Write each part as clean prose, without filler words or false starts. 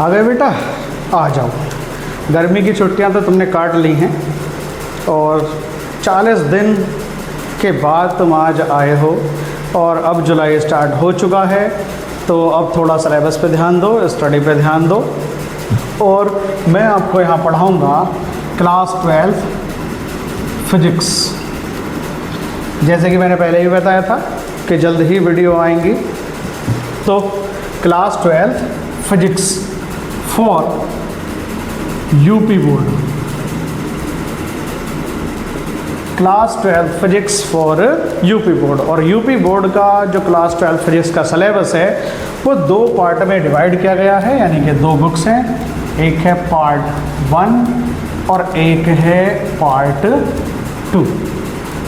आ गए बेटा, आ जाओ। गर्मी की छुट्टियां तो तुमने काट ली हैं और 40 दिन के बाद तुम आज आए हो और अब जुलाई स्टार्ट हो चुका है, तो अब थोड़ा सिलेबस पे ध्यान दो, स्टडी पे ध्यान दो। और मैं आपको यहाँ पढ़ाऊँगा क्लास 12 फिजिक्स। जैसे कि मैंने पहले ही बताया था कि जल्द ही वीडियो आएंगी, तो class 12 physics for UP board, class 12 physics for UP board. और यूपी बोर्ड का जो क्लास 12 फिजिक्स का सिलेबस है वो 2 पार्ट में डिवाइड किया गया है, यानी कि 2 बुक्स हैं। एक है पार्ट 1 और एक है पार्ट 2।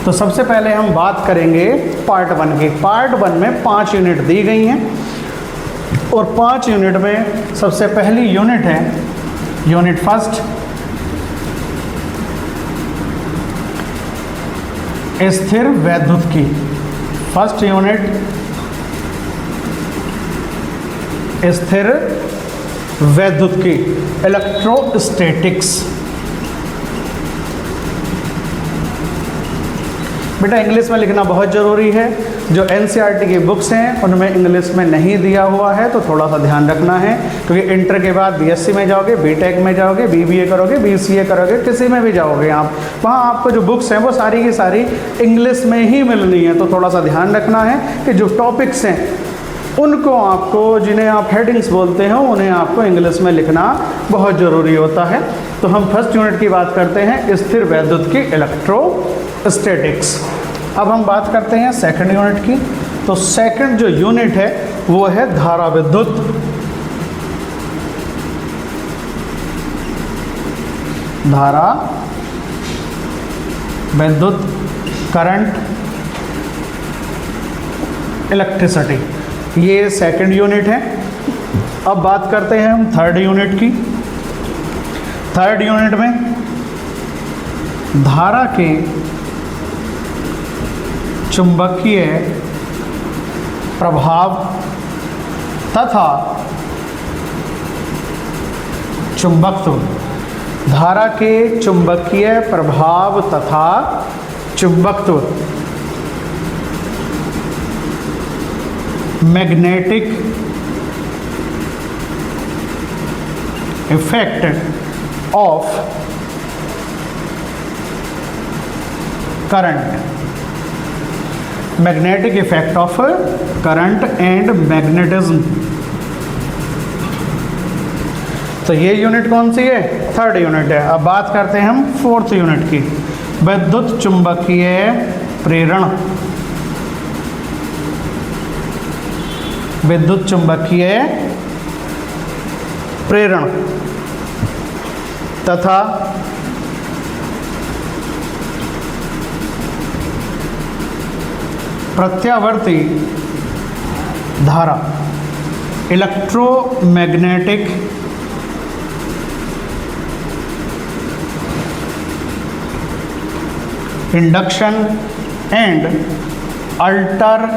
तो सबसे पहले हम बात करेंगे पार्ट 1 की। पार्ट 1 में 5 यूनिट दी गई हैं और 5 यूनिट में सबसे पहली यूनिट है यूनिट फर्स्ट, स्थिर वैद्युत की। फर्स्ट यूनिट स्थिर वैद्युत की, इलेक्ट्रोस्टैटिक्स। बेटा इंग्लिश में लिखना बहुत ज़रूरी है। जो एनसीईआरटी की बुक्स हैं उनमें इंग्लिश में नहीं दिया हुआ है, तो थोड़ा सा ध्यान रखना है, क्योंकि इंटर के बाद बीएससी में जाओगे, बीटेक में जाओगे, बीबीए करोगे, बीसीए करोगे, किसी में भी जाओगे आप, वहाँ आपको जो बुक्स हैं वो सारी की सारी इंग्लिश में ही मिलनी है। तो थोड़ा सा ध्यान रखना है कि जो टॉपिक्स हैं उनको आपको, जिन्हें आप हेडिंग्स बोलते हो, उन्हें आपको इंग्लिश में लिखना बहुत ज़रूरी होता है। तो हम फर्स्ट यूनिट की बात करते हैं, स्थिर वैद्युत की, इलेक्ट्रोस्टैटिक्स। अब हम बात करते हैं सेकंड यूनिट की। तो सेकंड जो यूनिट है वो है धारा विद्युत। धारा विद्युत, करंट, इलेक्ट्रिसिटी, ये सेकंड यूनिट है। अब बात करते हैं हम थर्ड यूनिट की। थर्ड यूनिट में धारा के चुंबकीय प्रभाव तथा चुंबकत्व। धारा के चुंबकीय प्रभाव तथा चुंबकत्व, magnetic effect of current, magnetic effect of current and magnetism. तो ये यूनिट कौन सी है? थर्ड यूनिट है। अब बात करते हैं हम फोर्थ यूनिट की, विद्युत चुंबकीय प्रेरण। विद्युत चुंबकीय प्रेरण तथा प्रत्यावर्ती धारा, electromagnetic induction and alternating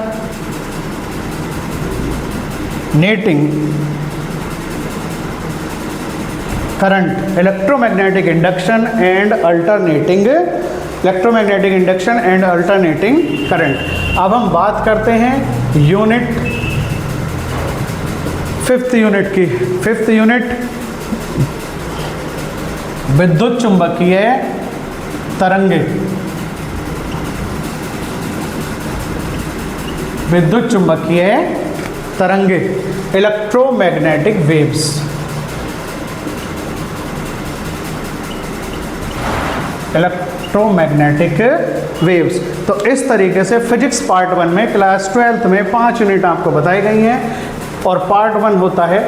current. Electromagnetic induction and alternating, electromagnetic induction and alternating current. अब हम बात करते हैं यूनिट, फिफ्थ यूनिट की। फिफ्थ यूनिट विद्युत चुंबकीय तरंगे। विद्युत चुंबकीय तरंगे, इलेक्ट्रोमैग्नेटिक वेव्स। Electromagnetic waves. तो इस तरीके से फिजिक्स पार्ट 1 में क्लास 12 में 5 यूनिट आपको बताई गई हैं। और पार्ट 1 होता है,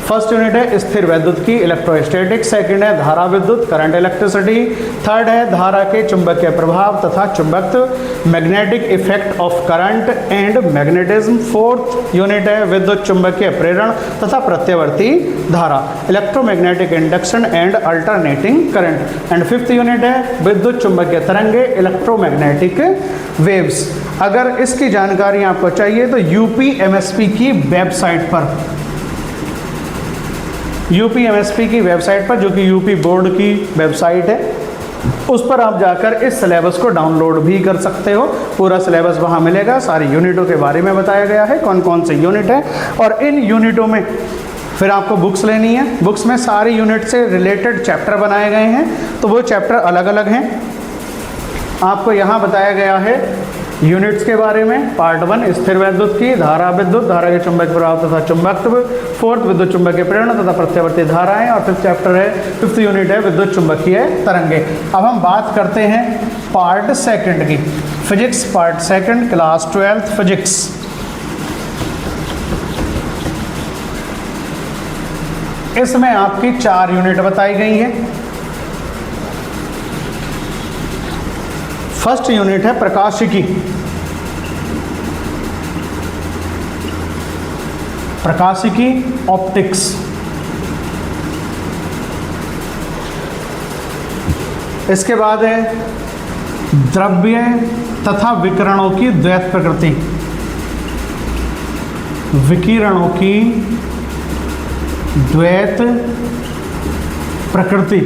फर्स्ट यूनिट है स्थिर वैद्युत की, इलेक्ट्रोस्टैटिक। सेकंड है धारा विद्युत, करंट इलेक्ट्रिसिटी। थर्ड है धारा के चुंबकीय प्रभाव तथा चुंबकत्व, magnetic effect of current and magnetism. Fourth unit है विद्युत चुंबकीय प्रेरण तथा प्रत्यावर्ती धारा, electromagnetic induction and alternating current. And fifth unit है विद्युत चुंबकीय तरंगे, इलेक्ट्रोमैग्नेटिक वेव्स। अगर इसकी जानकारी आपको चाहिए तो यूपीएमएसपी की वेबसाइट पर UPMSP की वेबसाइट पर, जो कि यूपी बोर्ड की वेबसाइट है, उस पर आप जाकर इस सिलेबस को डाउनलोड भी कर सकते हो। पूरा सिलेबस वहाँ मिलेगा, सारी यूनिटों के बारे में बताया गया है, कौन कौन से यूनिट है, और इन यूनिटों में फिर आपको बुक्स लेनी है। बुक्स में सारी यूनिट से रिलेटेड चैप्टर बनाए गए हैं, तो वो चैप्टर अलग अलग हैं। आपको यहाँ बताया गया है यूनिट्स के बारे में। पार्ट 1 स्थिर विद्युत की, धारा विद्युत, धारा के चुंबकीय प्रभाव तथा चुंबकत्व, 4th विद्युत चुंबकीय प्रेरण तथा प्रत्यावर्ती धाराएं, और 5th चैप्टर है, 5th यूनिट है विद्युत चुंबकीय तरंगे। अब हम बात करते हैं पार्ट 2 की, physics part 2 class 12th physics. इसमें आपकी 4 यूनिट बताई गई है। फर्स्ट यूनिट है प्रकाशिकी। प्रकाशिकी ऑप्टिक्स। इसके बाद है द्रव्य तथा विकिरणों की द्वैत प्रकृति। विकिरणों की द्वैत प्रकृति।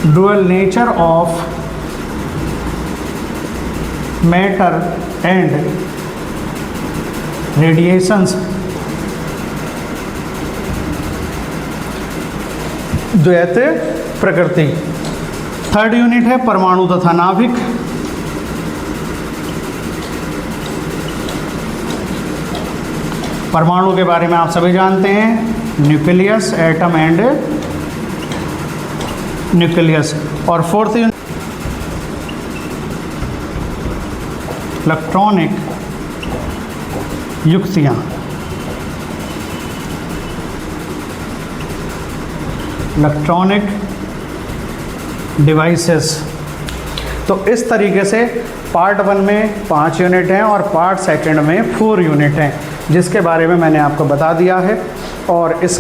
Dual nature of matter and radiations. द्वैत प्रकृति। थर्ड यूनिट है परमाणु तथा नाभिक। परमाणु के बारे में आप सभी जानते हैं, न्यूक्लियस, एटम एंड न्यूक्लियस। और फोर्थ यूनिट इलेक्ट्रॉनिक युक्तियाँ। Electronic devices. तो इस तरीके से पार्ट 1 में 5 यूनिट हैं और पार्ट 2 में 4 यूनिट हैं, जिसके बारे में मैंने आपको बता दिया है। और इस